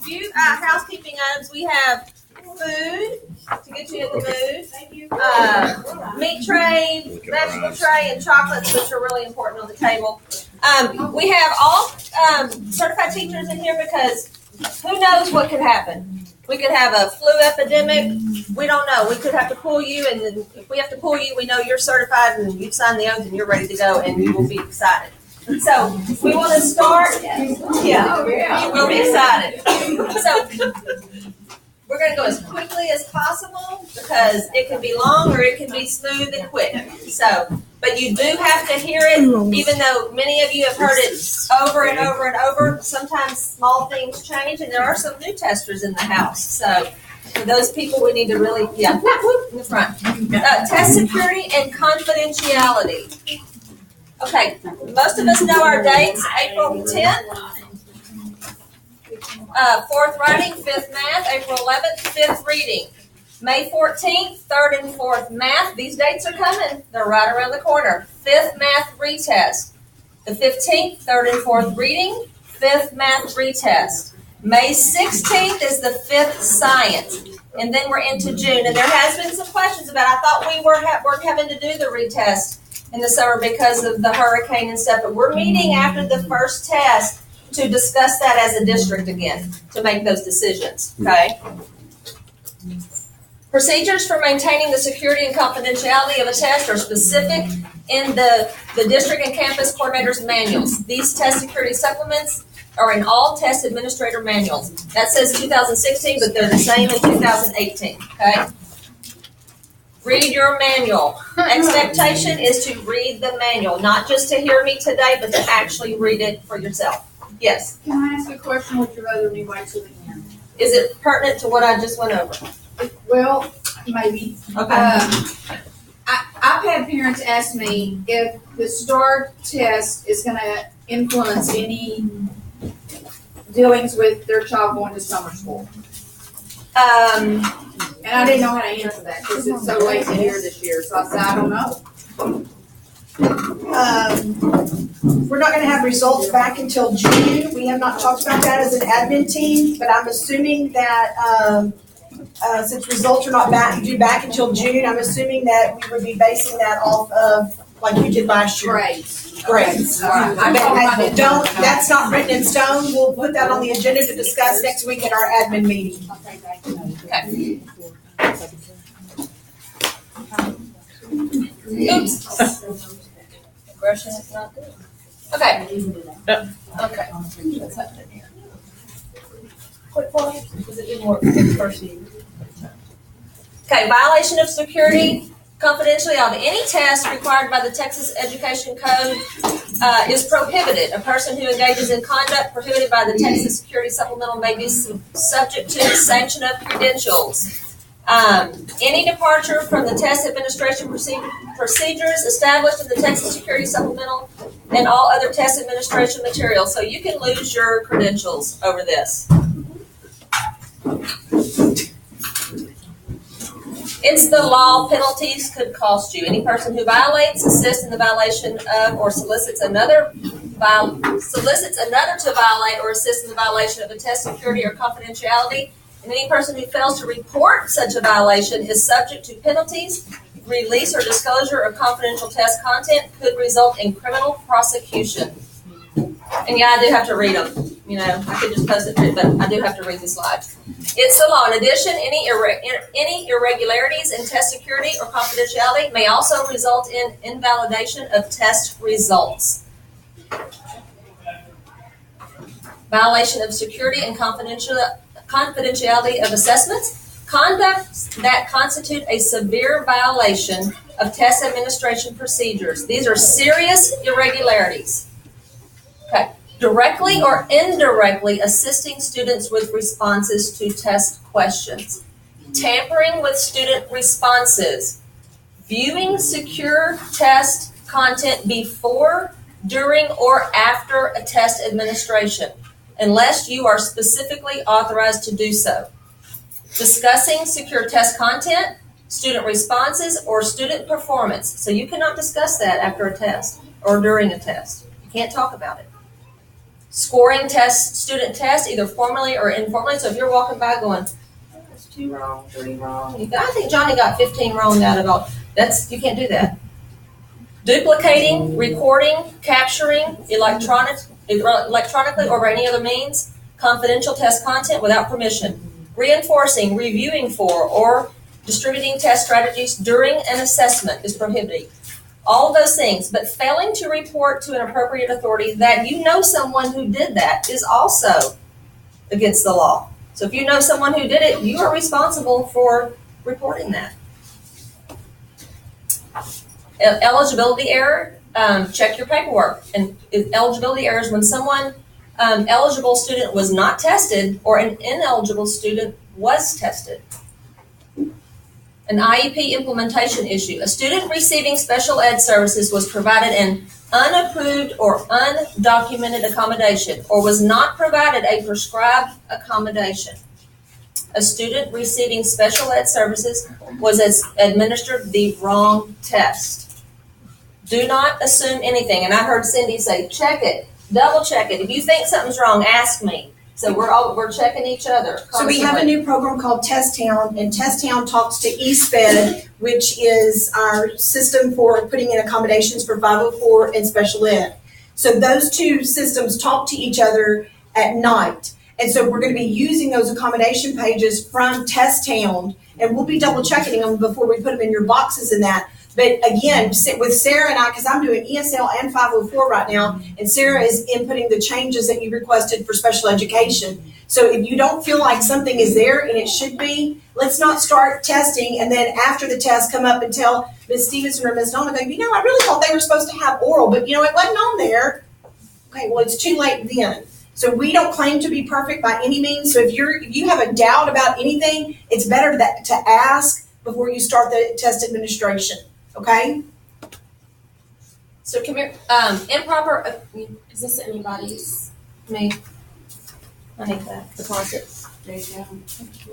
few housekeeping items. We have food to get you in the mood. Thank you. Meat tray, vegetable tray, and chocolates, which are really important on the table. We have all certified teachers in here because who knows what could happen. We could have a flu epidemic. We don't know. We could have to pull you, and then if we have to pull you, we know you're certified and you've signed the oath and you're ready to go, and you will be excited. So we want to start. Yeah, you will be excited. So we're going to go as quickly as possible because it can be long or it can be smooth and quick. So, but you do have to hear it, even though many of you have heard it over and over and over. Sometimes small things change, and there are some new testers in the house. So for those people, we need to really, in the front. Test security and confidentiality. Okay, most of us know our dates. April 10th. 4th writing, 5th math. April 11th, 5th reading. May 14th, 3rd and 4th math. These dates are coming. They're right around the corner. 5th math retest. The 15th, 3rd and 4th reading. 5th math retest. May 16th is the 5th science. And then we're into June. And there has been some questions about, I thought we weren't having to do the retest in the summer because of the hurricane and stuff. But we're meeting after the first test to discuss that as a district again, to make those decisions, okay? Procedures for maintaining the security and confidentiality of a test are specific in the district and campus coordinators' manuals. These test security supplements are in all test administrator manuals. That says 2016, but they're the same in 2018, okay? Read your manual. Expectation is to read the manual, not just to hear me today, but to actually read it for yourself. Yes? Can I ask a question? Would you rather me wait till the end? Is it pertinent to what I just went over? Well, maybe. Okay. I've had parents ask me if the STAR test is going to influence any dealings with their child going to summer school. And I didn't know how to answer that because it's so late in the year this year. So I said, I don't know. We're not going to have results back until June. We have not talked about that as an admin team, but I'm assuming that since results are not due back until June, I'm assuming that we would be basing that off of like you did last year. Grades. That's not written in stone. We'll put that on the agenda to discuss next week at our admin meeting. Okay. Oops. Aggression is not good. Okay. Okay. What's happening here? Quick one, because it didn't work for the first year. Okay, violation of security, confidentiality. Any test required by the Texas Education Code is prohibited. A person who engages in conduct prohibited by the Texas Security Supplemental may be subject to the sanction of credentials. Any departure from the test administration procedures established in the Texas Security Supplemental and all other test administration materials. So you can lose your credentials over this. It's the law. Penalties could cost you. Any person who violates, assists in the violation of, or solicits another to violate or assist in the violation of a test security or confidentiality, and any person who fails to report such a violation is subject to penalties. Release or disclosure of confidential test content could result in criminal prosecution. And yeah, I do have to read them. You know, I could just post it, but I do have to read the slides. It's the law. In addition, any irregularities in test security or confidentiality may also result in invalidation of test results. Violation of security and confidentiality of assessments. Conduct that constitute a severe violation of test administration procedures. These are serious irregularities. Okay. Directly or indirectly assisting students with responses to test questions. Tampering with student responses. Viewing secure test content before, during, or after a test administration, unless you are specifically authorized to do so. Discussing secure test content, student responses, or student performance. So you cannot discuss that after a test or during a test. You can't talk about it. scoring student tests, either formally or informally. So if you're walking by going, that's 2 wrong, 3 wrong, I think Johnny got 15 wrong out of all. You can't do that. Duplicating, recording, capturing electronically or by any other means, confidential test content without permission, reinforcing, reviewing for, or distributing test strategies during an assessment is prohibited. All of those things, but failing to report to an appropriate authority that you know someone who did that is also against the law. So if you know someone who did it, you are responsible for reporting that. Eligibility error, check your paperwork. And eligibility errors when someone eligible student was not tested or an ineligible student was tested. An IEP implementation issue. A student receiving special ed services was provided an unapproved or undocumented accommodation or was not provided a prescribed accommodation. A student receiving special ed services was administered the wrong test. Do not assume anything. And I heard Cindy say, check it, double check it. If you think something's wrong, ask me. So we're checking each other constantly. So we have a new program called Test Town, and Test Town talks to EastFed, which is our system for putting in accommodations for 504 and special ed. So those two systems talk to each other at night. And so we're going to be using those accommodation pages from Test Town, and we'll be double checking them before we put them in your boxes and that. But again, with Sarah and I, because I'm doing ESL and 504 right now, and Sarah is inputting the changes that you requested for special education. So if you don't feel like something is there and it should be, let's not start testing and then after the test come up and tell Ms. Stevenson or Ms. Donna, I really thought they were supposed to have oral, but it wasn't on there. Okay, well, it's too late then. So we don't claim to be perfect by any means. So if you have a doubt about anything, it's better to ask before you start the test administration. Okay? So improper, is this anybody's? Me. I need that deposit. There you go.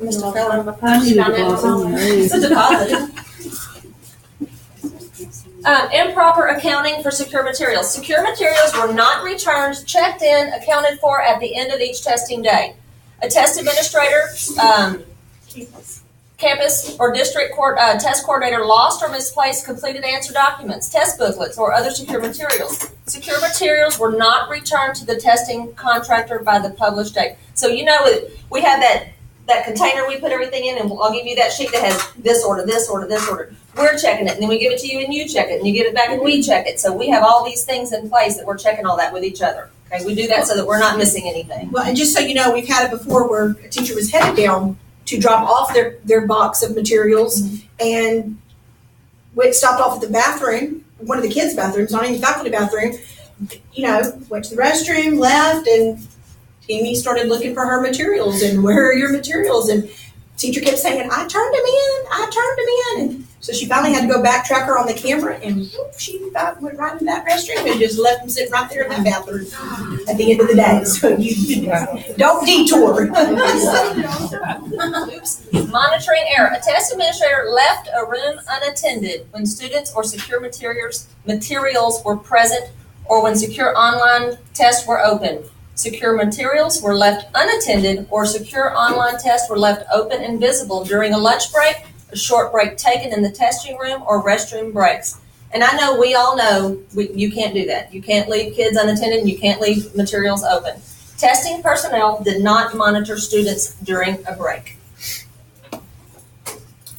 Mr. Feller. I need a deposit on It's a deposit. Improper accounting for secure materials. Secure materials were not returned, checked in, accounted for at the end of each testing day. A test administrator, campus or district test coordinator lost or misplaced completed answer documents, test booklets, or other secure materials. Secure materials were not returned to the testing contractor by the published date. So we have that container we put everything in, and I'll give you that sheet that has this order, this order, this order. We're checking it, and then we give it to you, and you check it, and you give it back, and we check it. So we have all these things in place that we're checking all that with each other. Okay, we do that so that we're not missing anything. Well, and just so you know, we've had it before where a teacher was headed down to drop off their box of materials, and stopped off at the bathroom, one of the kids' bathrooms, not even the faculty bathroom, went to the restroom, left, and Amy started looking for her materials, and where are your materials? And teacher kept saying, I turned them in. And so she finally had to go backtrack her on the camera, and she went right in that restroom and just left them sitting right there in that bathroom at the end of the day. So you don't detour. Oops. Monitoring error. A test administrator left a room unattended when students or secure materials were present or when secure online tests were open. Secure materials were left unattended or secure online tests were left open and visible during a lunch break, a short break taken in the testing room, or restroom breaks. And I know we all know you can't do that. You can't leave kids unattended and you can't leave materials open. Testing personnel did not monitor students during a break.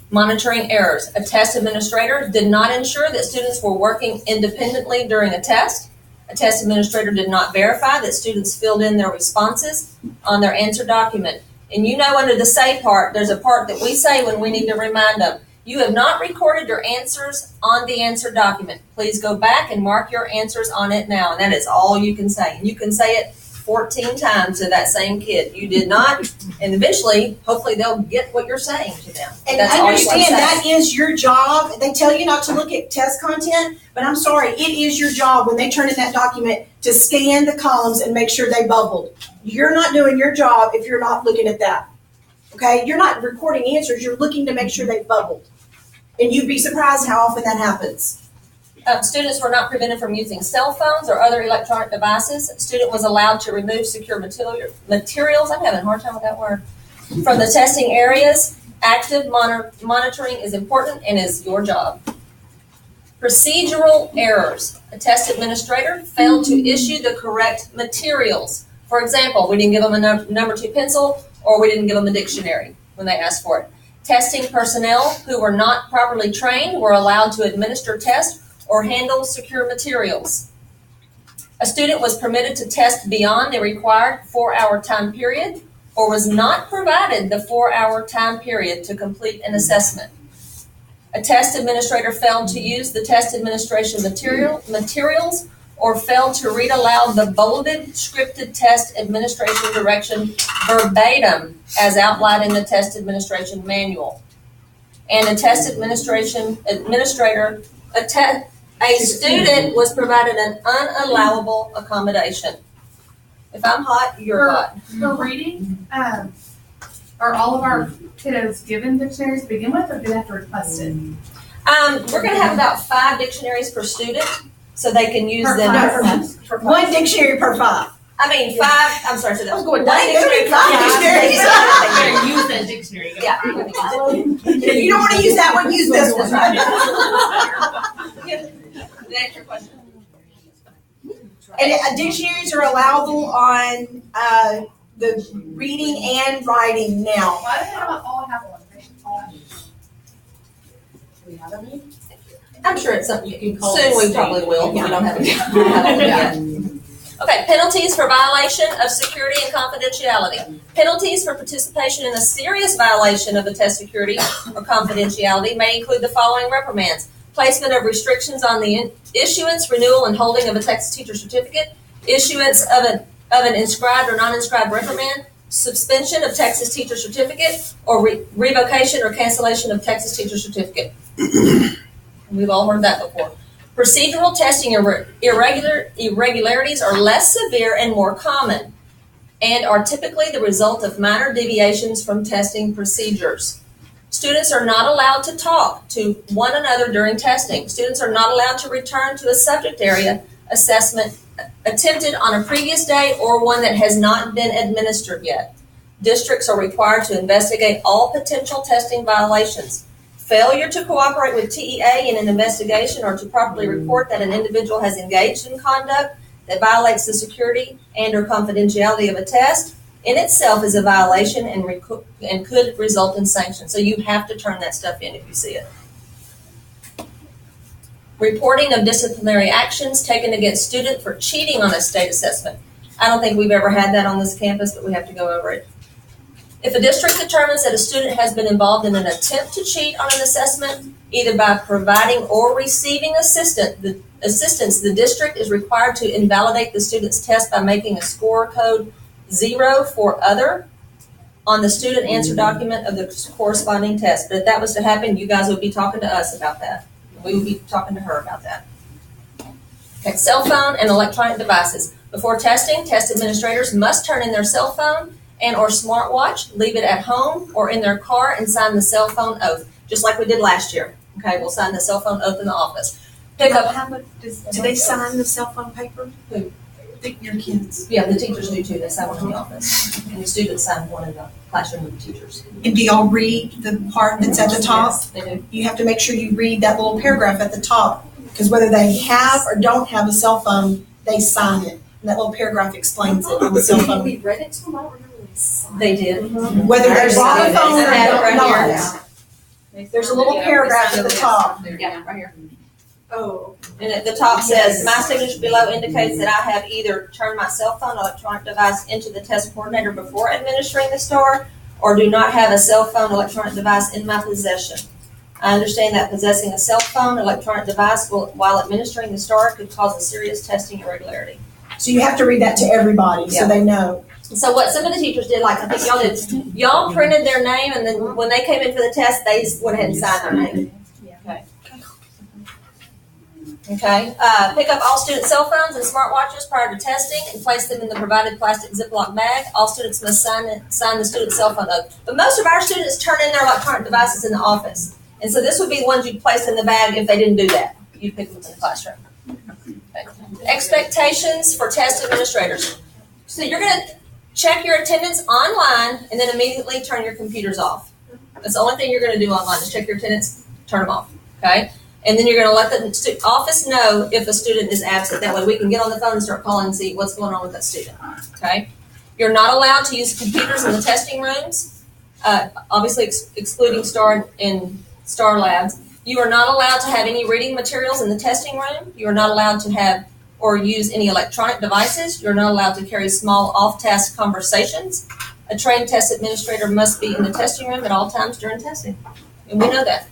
Monitoring errors. A test administrator did not ensure that students were working independently during a test. A test administrator did not verify that students filled in their responses on their answer document. And under the say part, there's a part that we say when we need to remind them. You have not recorded your answers on the answer document. Please go back and mark your answers on it now. And that is all you can say. And you can say it 14 times to that same kid. You did not, and eventually, hopefully they'll get what you're saying to them. And understand that is your job. They tell you not to look at test content, but I'm sorry, it is your job when they turn in that document to scan the columns and make sure they bubbled. You're not doing your job if you're not looking at that. Okay? You're not recording answers. You're looking to make sure they bubbled. And you'd be surprised how often that happens. Students were not prevented from using cell phones or other electronic devices. Student was allowed to remove secure materials, I'm having a hard time with that word, from the testing areas. Active monitoring is important and is your job. Procedural errors. A test administrator failed to issue the correct materials. For example, we didn't give them a number 2 pencil, or we didn't give them a dictionary when they asked for it. Testing personnel who were not properly trained were allowed to administer tests or handle secure materials. A student was permitted to test beyond the required 4-hour time period or was not provided the 4-hour time period to complete an assessment. A test administrator failed to use the test administration materials or failed to read aloud the bolded scripted test administration direction verbatim as outlined in the test administration manual. And a test administrator, a student was provided an unallowable accommodation. If I'm hot, you're hot. For reading, are all of our kiddos given dictionaries to begin with, or do they have to request it? We're going to have about 5 dictionaries per student, so they can use Per them. class? One dictionary per 5. I mean, 5. I'm sorry, so that I was going, one dang, there dictionary be 5 per dictionaries. Use that dictionary. Yeah. If you don't want to use that one, use this one. Next your question. And dictionaries are allowable on the reading and writing now. Why do they not all have one? They should all have I'm sure it's something you can call soon. it We state. probably will. We Yeah. don't have it yet. Okay, penalties for violation of security and confidentiality. Penalties for participation in a serious violation of the test security or confidentiality may include the following reprimands: placement of restrictions on the issuance, renewal, and holding of a Texas teacher certificate, issuance of an inscribed or non-inscribed reprimand, suspension of Texas teacher certificate, or revocation or cancellation of Texas teacher certificate. We've all heard that before. Procedural testing irregularities are less severe and more common, and are typically the result of minor deviations from testing procedures. Students are not allowed to talk to one another during testing. Students are not allowed to return to a subject area assessment attempted on a previous day or one that has not been administered yet. Districts are required to investigate all potential testing violations. Failure to cooperate with TEA in an investigation or to properly report that an individual has engaged in conduct that violates the security and or confidentiality of a test in itself is a violation and could result in sanctions. So you have to turn that stuff in if you see it. Reporting of disciplinary actions taken against student for cheating on a state assessment. I don't think we've ever had that on this campus, but we have to go over it. If a district determines that a student has been involved in an attempt to cheat on an assessment, either by providing or receiving assistance, the district is required to invalidate the student's test by making a score code 0 for other on the student answer document of the corresponding test. But if that was to happen, you guys would be talking to us about that. We would be talking to her about that. Okay, cell phone and electronic devices. Before testing, test administrators must turn in their cell phone and or smartwatch, leave it at home or in their car, and sign the cell phone oath, just like we did last year. Okay, we'll sign the cell phone oath in the office. Pick up. Do they sign the cell phone paper? Who? Your kids. Yeah, the teachers do too. They sign one in the office, and the students sign one in the classroom with the teachers. And do y'all read the part that's at the top? Yes, they do. You have to make sure you read that little paragraph at the top, because whether they have or don't have a cell phone, they sign it. And that little paragraph explains it on the cell phone. We read it to them, I don't remember they signed. They did. Whether they bought a They phone or have it right not. There's a little paragraph at the top. Yeah, right here. Oh. And at the top says, my signature below indicates that I have either turned my cell phone electronic device into the test coordinator before administering the STAR, or do not have a cell phone electronic device in my possession. I understand that possessing a cell phone electronic device while administering the STAR could cause a serious testing irregularity. So you have to read that to everybody so they know. So what some of the teachers did, like I think y'all did, y'all printed their name, and then when they came in for the test, they went ahead and signed their name. Okay, pick up all student cell phones and smartwatches prior to testing and place them in the provided plastic Ziploc bag. All students must sign the student cell phone oath. But most of our students turn in their electronic devices in the office. And so this would be the ones you'd place in the bag if they didn't do that. you pick them in the classroom. Okay. Expectations for test administrators. So you're gonna check your attendance online and then immediately turn your computers off. That's the only thing you're gonna do online is check your attendance, turn them off, okay? And then you're gonna let the office know if a student is absent. That way we can get on the phone and start calling and see what's going on with that student, okay? You're not allowed to use computers in the testing rooms, obviously excluding STAR and STAR labs. You are not allowed to have any reading materials in the testing room. You are not allowed to have or use any electronic devices. You're not allowed to carry small off-task conversations. A trained test administrator must be in the testing room at all times during testing, and we know that.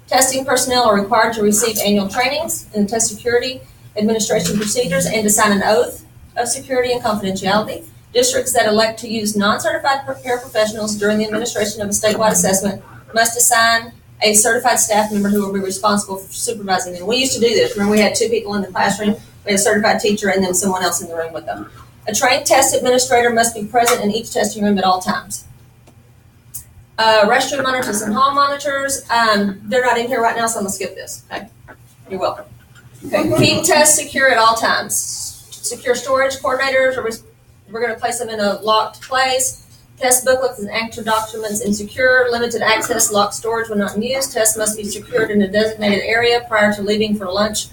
Testing personnel are required to receive annual trainings in test security, administration procedures, and to sign an oath of security and confidentiality. Districts that elect to use non-certified paraprofessionals during the administration of a statewide assessment must assign a certified staff member who will be responsible for supervising them. We used to do this. Remember, we had 2 people in the classroom. We had a certified teacher and then someone else in the room with them. A trained test administrator must be present in each testing room at all times. Restroom monitors and hall monitors. They're not in here right now, so I'm gonna skip this. Okay, you're welcome. Okay, keep tests secure at all times. Secure storage coordinators, we're gonna place them in a locked place. Test booklets and active documents in secure, limited access, locked storage when not in use. Tests must be secured in a designated area prior to leaving for lunch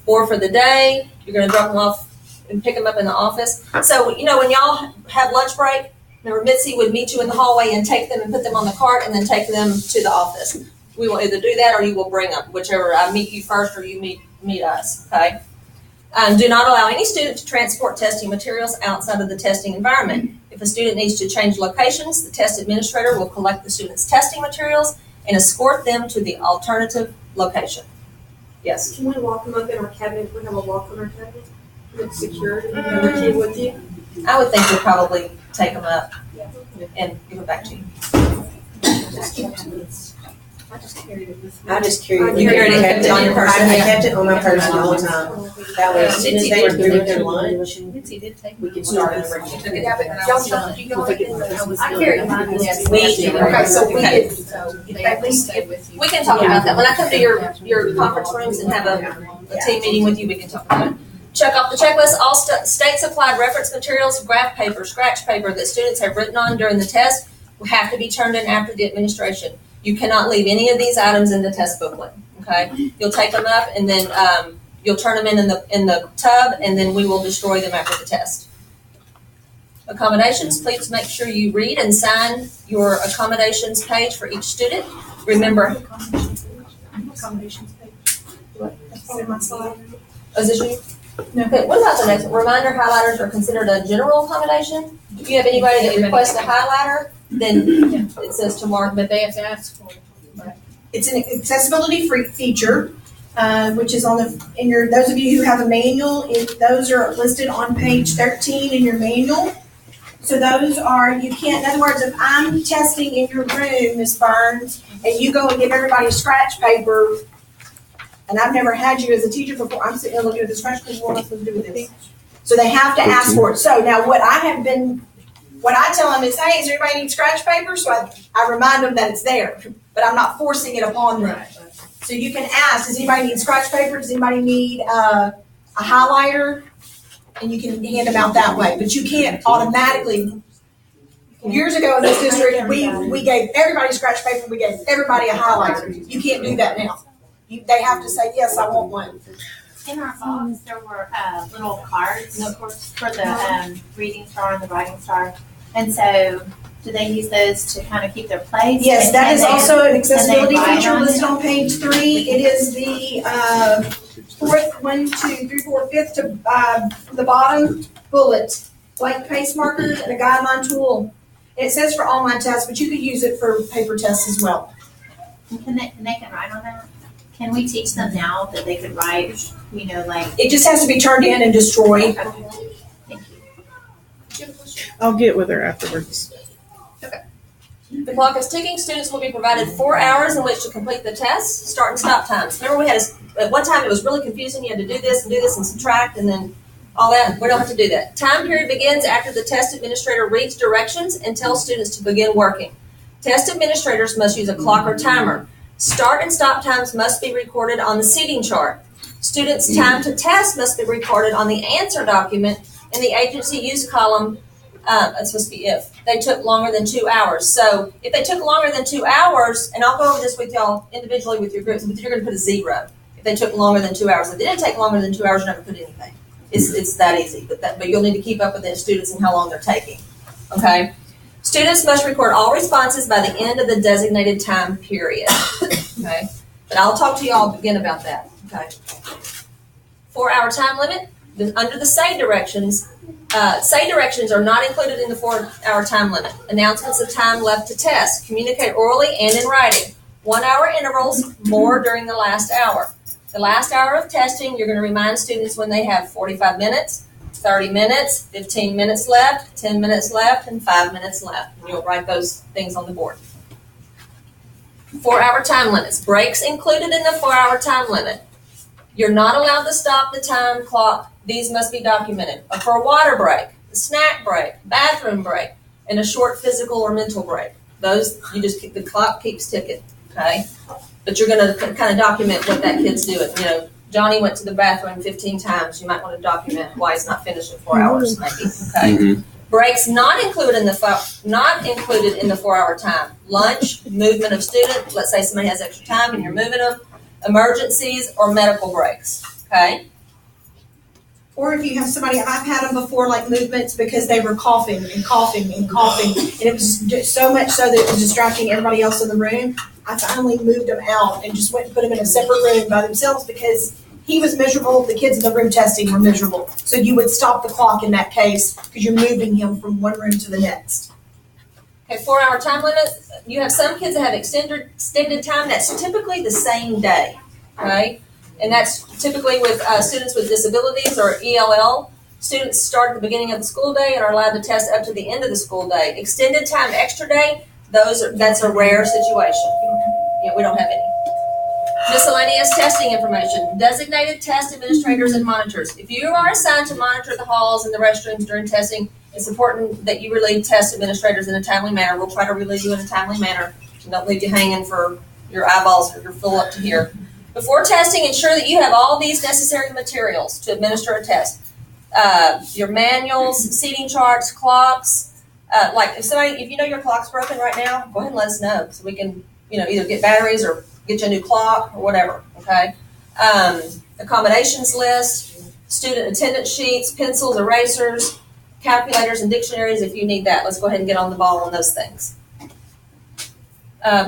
or for the day. You're gonna drop them off and pick them up in the office. So, when y'all have lunch break, remember Mitzi would meet you in the hallway and take them and put them on the cart and then take them to the office. We will either do that or you will bring them, whichever. I meet you first or you meet us, okay? Do not allow any student to transport testing materials outside of the testing environment. If a student needs to change locations, the test administrator will collect the student's testing materials and escort them to the alternative location. Yes? Can we lock them up in our cabinet? We have a lock on our cabinet that's secured and the key with you. I would think we'd probably take them up and give it back to you. I just carried it with me. I just carried it. You carried it, kept it on your person, I yeah. kept it on my person all the time. That way, as soon as they were through with their lunch, we could start and bring it. Yeah, but y'all don't, do y'all think that? I carried mine. Okay, so we Okay. could, at least if We can talk about that. When I come to your conference rooms and have a team meeting with you, we can talk about it. Check off the checklist. All state-supplied reference materials, graph paper, scratch paper that students have written on during the test will have to be turned in after the administration. You cannot leave any of these items in the test booklet, okay? You'll take them up and then you'll turn them in the tub and then we will destroy them after the test. Accommodations, please make sure you read and sign your accommodations page for each student. Remember, accommodations page. That's probably my slide. is this you? No. Okay, what about the next one? Reminder highlighters are considered a general accommodation. If you have anybody that requests a highlighter, then it says to mark, but they have to ask for it. It's an accessibility feature, which is those of you who have a manual, those are listed on page 13 in your manual. So those are, you can't, in other words, if I'm testing in your room, Ms. Burns, and you go and give everybody scratch paper, and I've never had you as a teacher before, I'm sitting there looking at the scratch paper, what am I supposed to do with this? So they have to ask for it. So now what I tell them is, hey, does everybody need scratch paper? So I remind them that it's there, but I'm not forcing it upon them. So you can ask, does anybody need scratch paper? Does anybody need a highlighter? And you can hand them out that way, but you can't automatically. Years ago in this district, we gave everybody scratch paper, we gave everybody a highlighter. You can't do that now. They have to say, yes, I want one. In our box, there were little cards for the reading star and the writing star. And so, do they use those to kind of keep their place? Yes, And that can is they- also an accessibility can they write feature on listed it? on page 3. It is the fourth, 1, 2, 3, 4, 5th to the bottom bullet. Blank paste markers and a guideline tool. It says for online tests, but you could use it for paper tests as well. Can they write on that? Can we teach them now that they could write, like? It just has to be turned in and destroyed. Thank you. I'll get with her afterwards. The clock is ticking. Students will be provided 4 hours in which to complete the test, start and stop times. Remember at one time it was really confusing. You had to do this and subtract and then all that. We don't have to do that. Time period begins after the test administrator reads directions and tells students to begin working. Test administrators must use a clock or timer. Start and stop times must be recorded on the seating chart. Students' time to test must be recorded on the answer document in the agency use column. It's supposed to be if they took longer than 2 hours. So if they took longer than 2 hours, and I'll go over this with y'all individually with your groups, but you're going to put a 0 if they took longer than 2 hours. If they didn't take longer than 2 hours, you never put anything. It's that easy. But you'll need to keep up with the students and how long they're taking. Okay. Students must record all responses by the end of the designated time period. Okay. But I'll talk to y'all again about that. Okay. 4 hour time limit. Under the SAY directions are not included in the 4 hour time limit. Announcements of time left to test. Communicate orally and in writing. 1 hour intervals, more during the last hour. The last hour of testing, you're going to remind students when they have 45 minutes, 30 minutes, 15 minutes left, 10 minutes left, and 5 minutes left. And you'll write those things on the board. 4 hour time limits. Breaks included in the 4 hour time limit. You're not allowed to stop the time clock. These must be documented. For a water break, a snack break, bathroom break, and a short physical or mental break. Those, you just keep, the clock keeps ticking, okay? But you're going to kind of document what that kid's doing. You know, Johnny went to the bathroom 15 times. You might want to document why he's not finished in 4 hours, maybe, okay? Mm-hmm. Breaks not included in the 4 hour time. Lunch, movement of student. Let's say somebody has extra time and you're moving them. Emergencies or medical breaks, okay? Or if you have somebody, I've had them before, like movements, because they were coughing and coughing and coughing, and it was just so much so that it was distracting everybody else in the room. I finally moved them out and just went and put them in a separate room by themselves because he was miserable, the kids in the room testing were miserable. So you would stop the clock in that case because you're moving him from one room to the next. Okay, 4 hour time limit. You have some kids that have extended time. That's typically the same day, okay? And that's typically with students with disabilities or ELL. Students start at the beginning of the school day and are allowed to test up to the end of the school day. Extended time, extra day, that's a rare situation. Yeah, we don't have any. Miscellaneous testing information. Designated test administrators and monitors. If you are assigned to monitor the halls and the restrooms during testing, it's important that you relieve test administrators in a timely manner. We'll try to relieve you in a timely manner and don't leave you hanging for your eyeballs or you're full up to here. Before testing, ensure that you have all these necessary materials to administer a test. Your manuals, seating charts, clocks. Like if you know your clock's broken right now, go ahead and let us know so we can, either get batteries or get you a new clock or whatever, okay? Accommodations list, student attendance sheets, pencils, erasers, calculators, and dictionaries if you need that. Let's go ahead and get on the ball on those things.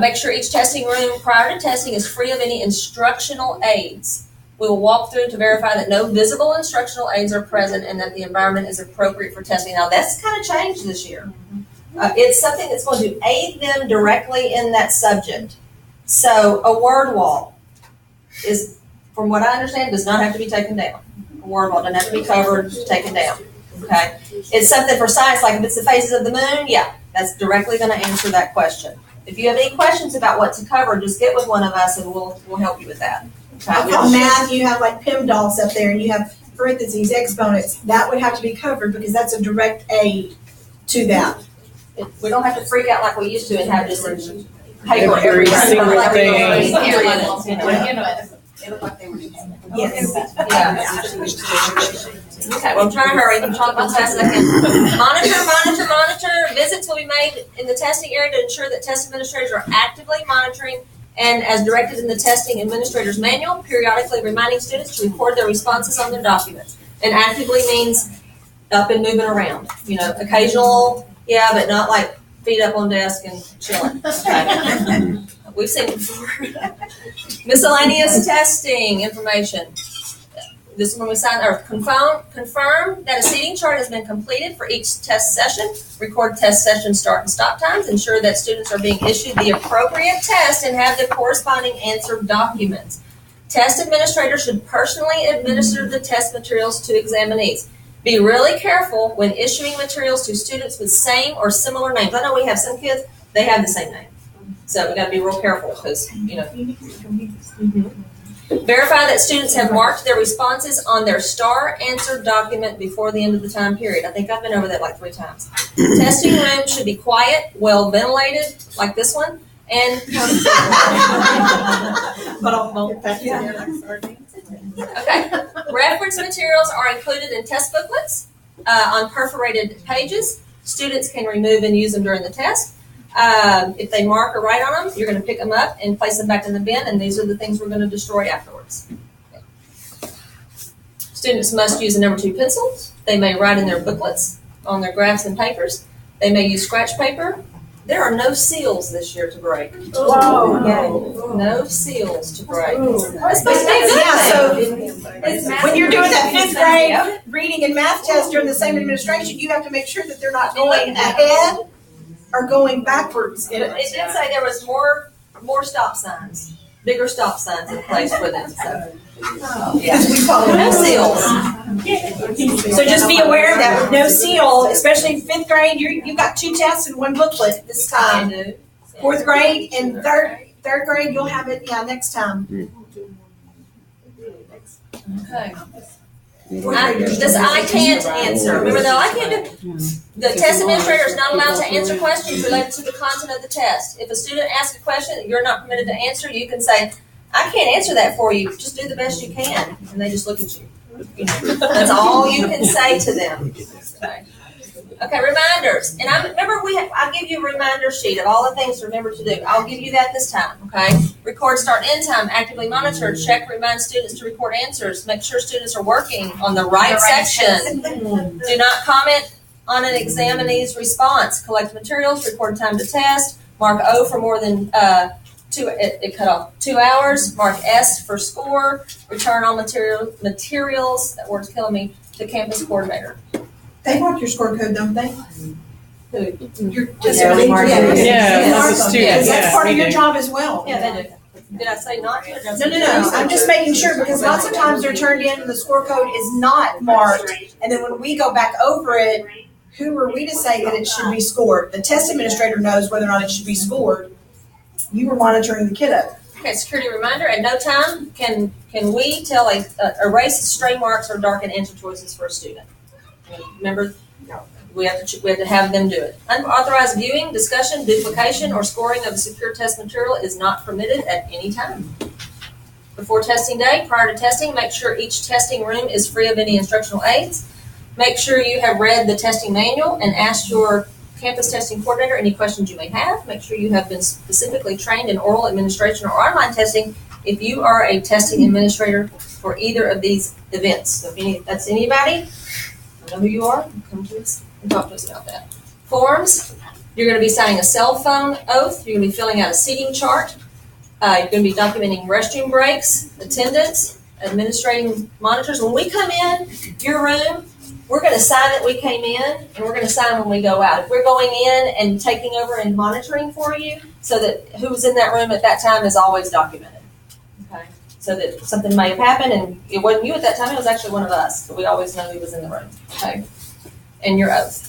Make sure each testing room prior to testing is free of any instructional aids. We will walk through to verify that no visible instructional aids are present and that the environment is appropriate for testing. Now that's kind of changed this year. It's something that's going to aid them directly in that subject. So a word wall is, from what I understand, does not have to be taken down. A word wall doesn't have to be covered, taken down. Okay? It's something for science, like if it's the phases of the moon, yeah, that's directly going to answer that question. If you have any questions about what to cover, just get with one of us and we'll help you with that. Okay? I've got math, you have like PEMDAS up there, and you have parentheses, exponents. That would have to be covered because that's a direct aid to that. We don't have to freak out like we used to and have just paper Every single like thing. It looked like they were using it. Yes. Okay, well, I'm trying to hurry. I'm talking as fast as I can. Monitor. Visits will be made in the testing area to ensure that test administrators are actively monitoring and, as directed in the testing administrator's manual, periodically reminding students to record their responses on their documents. And actively means up and moving around. Occasional, yeah, but not like feet up on desk and chilling. Okay. We've seen it before. Miscellaneous testing information. This is when we sign or confirm that a seating chart has been completed for each test session. Record test session start and stop times. Ensure that students are being issued the appropriate test and have the corresponding answer documents. Test administrators should personally administer the test materials to examinees. Be really careful when issuing materials to students with same or similar names. I know we have some kids, they have the same name. So we got to be real careful because, Verify that students have marked their responses on their STAR answer document before the end of the time period. I think I've been over that like 3 times. Testing room should be quiet, well ventilated, like this one, and Okay, reference materials are included in test booklets on perforated pages. Students can remove and use them during the test. If they mark or write on them, you're going to pick them up and place them back in the bin, and these are the things we're going to destroy afterwards. Students must use a number 2 pencil. They may write in their booklets, on their graphs and papers. They may use scratch paper. There are no seals this year to break. Whoa. No seals to break. That's supposed to be good. Yeah, so when you're doing that 5th grade reading and math test during the same administration, you have to make sure that they're not going ahead or going backwards. It did say there was more stop signs, bigger stop signs in place for them. So, Because we follow no seals. So just be aware that with no seal, especially in 5th grade, you've got 2 tests and 1 booklet this time. 4th grade and third grade, you'll have it, next time. Okay. This I can't answer. Remember though, I can't do, the test administrator is not allowed to answer questions related to the content of the test. If a student asks a question that you're not permitted to answer, you can say, I can't answer that for you. Just do the best you can. And they just look at you. That's all you can say to them. Okay, reminders. And I give you a reminder sheet of all the things to remember to do. I'll give you that this time, okay? Record start end time, actively monitor, check, remind students to report answers, make sure students are working on the right section. Do not comment on an examinee's response. Collect materials, record time to test, mark O for more than it cut off 2 hours, mark S for score, return all materials, that word's killing me, to campus coordinator. They mark your score code, don't they? Your as a student, That's part of your job as well. Yeah, they do. Did I say not to? No. I'm just making sure because lots of times they're turned in and the score code is not marked. And then when we go back over it, who are we to say that it should be scored? The test administrator knows whether or not it should be scored. You were monitoring the kiddo. Okay, security reminder, at no time can we tell erase stray marks or darken answer choices for a student. Remember, we have to have them do it. Unauthorized viewing, discussion, duplication, or scoring of a secure test material is not permitted at any time. Before testing day, prior to testing, make sure each testing room is free of any instructional aids. Make sure you have read the testing manual and asked your campus testing coordinator any questions you may have. Make sure you have been specifically trained in oral administration or online testing if you are a testing administrator for either of these events. So if that's anybody, I know who you are, come to us and talk to us about that. Forms, you're going to be signing a cell phone oath. You're going to be filling out a seating chart. You're going to be documenting restroom breaks, attendance, administrating monitors. When we come in your room, we're going to sign that we came in, and we're going to sign when we go out. If we're going in and taking over and monitoring for you, so that who was in that room at that time is always documented. Okay, so that something may have happened, and it wasn't you at that time; it was actually one of us. So we always know who was in the room. Okay, and your oath.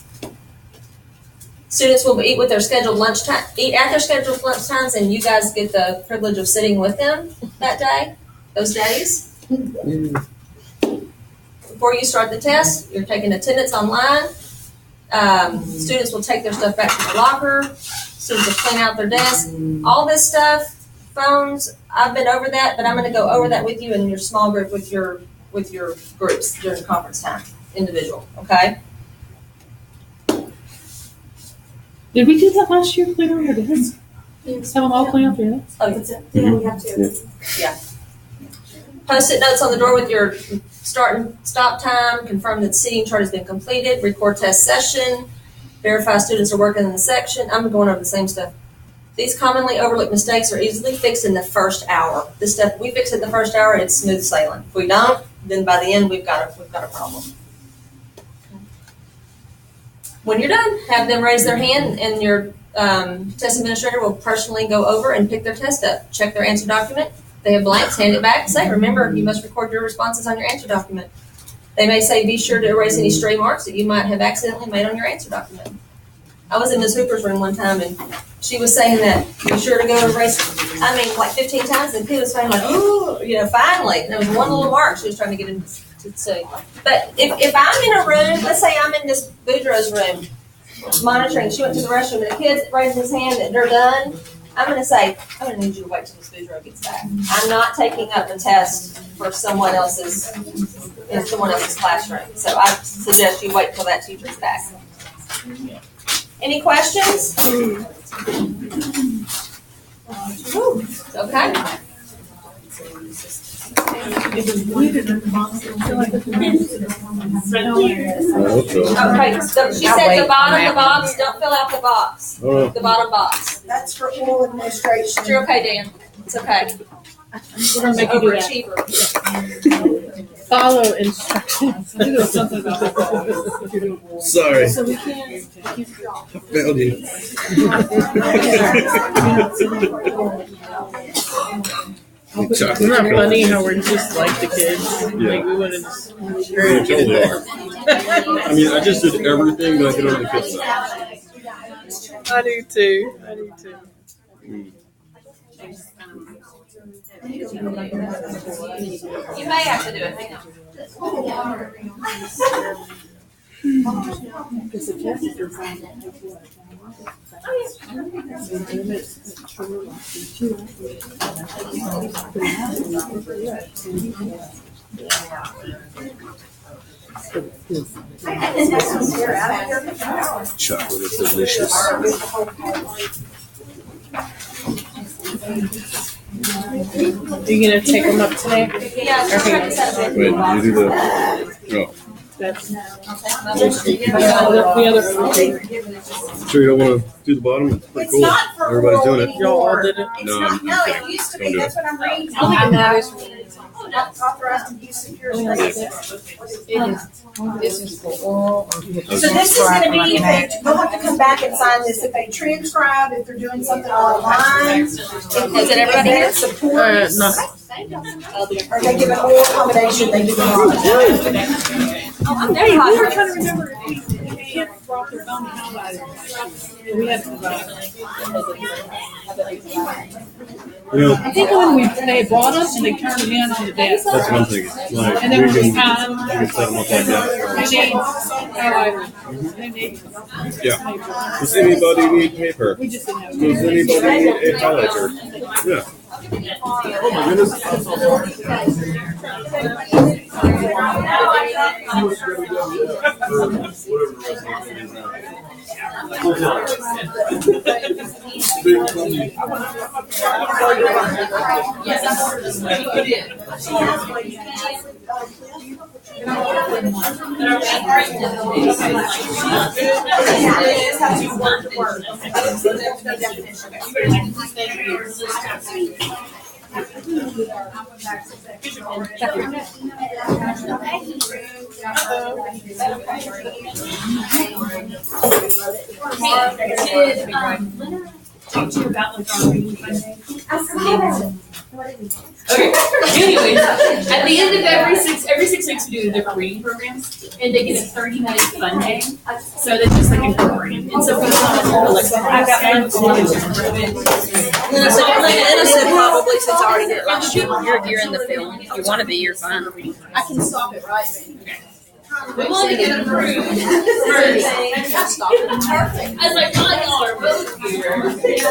Students will eat with their scheduled lunchtime. Eat at their scheduled lunch times, and you guys get the privilege of sitting with them that day, those days. Before you start the test, you're taking attendance online. Students will take their stuff back to the locker. Students will clean out their desk. All this stuff, phones, I've been over that, but I'm going to go over that with you in your small group with your groups during conference time, individual, okay? Did we do that last year, clean over the desk? Have them all clean up their desks? Oh, Yeah, we have to. Post-it notes on the door with your start and stop time, confirm that the seating chart has been completed, record test session, verify students are working in the section. I'm going over the same stuff. These commonly overlooked mistakes are easily fixed in the first hour. This stuff, we fix it in the first hour, it's smooth sailing. If we don't, then by the end we've got a problem. When you're done, have them raise their hand, and your test administrator will personally go over and pick their test up, check their answer document. If they have blanks, hand it back, say, remember, you must record your responses on your answer document. They may say, be sure to erase any stray marks that you might have accidentally made on your answer document. I was in Ms. Hooper's room one time, and she was saying that, be sure to go erase, like 15 times, and the kid was saying like, ooh, finally. And there was one little mark she was trying to get him to see. But if I'm in a room, let's say I'm in Ms. Boudreaux's room, monitoring, she went to the restroom, and the kid raised his hand that they're done, I'm gonna need you to wait till Ms. Boudreaux gets back. I'm not taking up the test for someone else's, in someone else's classroom. So I suggest you wait till that teacher's back. Any questions? Okay. Okay, so she said the bottom box, don't fill out the box. The bottom box. That's for full administration. You're okay, Dan. It's okay. We're gonna make you do that. Overachiever. Follow instructions. I knew there was something about that. Sorry. So we can't. I failed you. Isn't that funny how we're just like the kids? Yeah. Like we want to just. You totally are. I mean, I just did everything that I could on the kids side. I do too. You may have to do it. Hang on. Chocolate is delicious. Are you gonna take them up today? Yeah, she's trying to set up. Wait, you do the. Oh, That's The other. sure you don't want to do the bottom? It's pretty It's cool. not for Everybody's rural doing it. y'all all anymore. did it. It's No, not, I'm no, kidding. it used to Don't be, do that's what I'm reading. I'm not. Authorized to use secure spaces. This is for oral or. So this is gonna be, they'll have to come back and sign this if they transcribe, if they're doing something online. Is it everybody here? Support. No. Or they give an oral accommodation, they do the online. Oh, I'm very hot. We were trying to remember if kids brought their phone home by we had to You know, I think when they brought us and they turned them in on the desk. that's one thing. Like, And then we we just can kind set them up like that. Yeah. Does anybody need paper? we just didn't have. Does anybody need a highlighter? Yeah. Oh my goodness. Talk to you about like our reading funding. Okay. Anyways, at the end of every 6 weeks we do different reading programs, and they get a 30-minute funding. So that's just like incorporated. And so for the I've got Innocent probably since I already did it last year. You're in the film. If you want to be, you're fine. I can stop it right. we want to get approved. Stop it. I was like, my God, both here.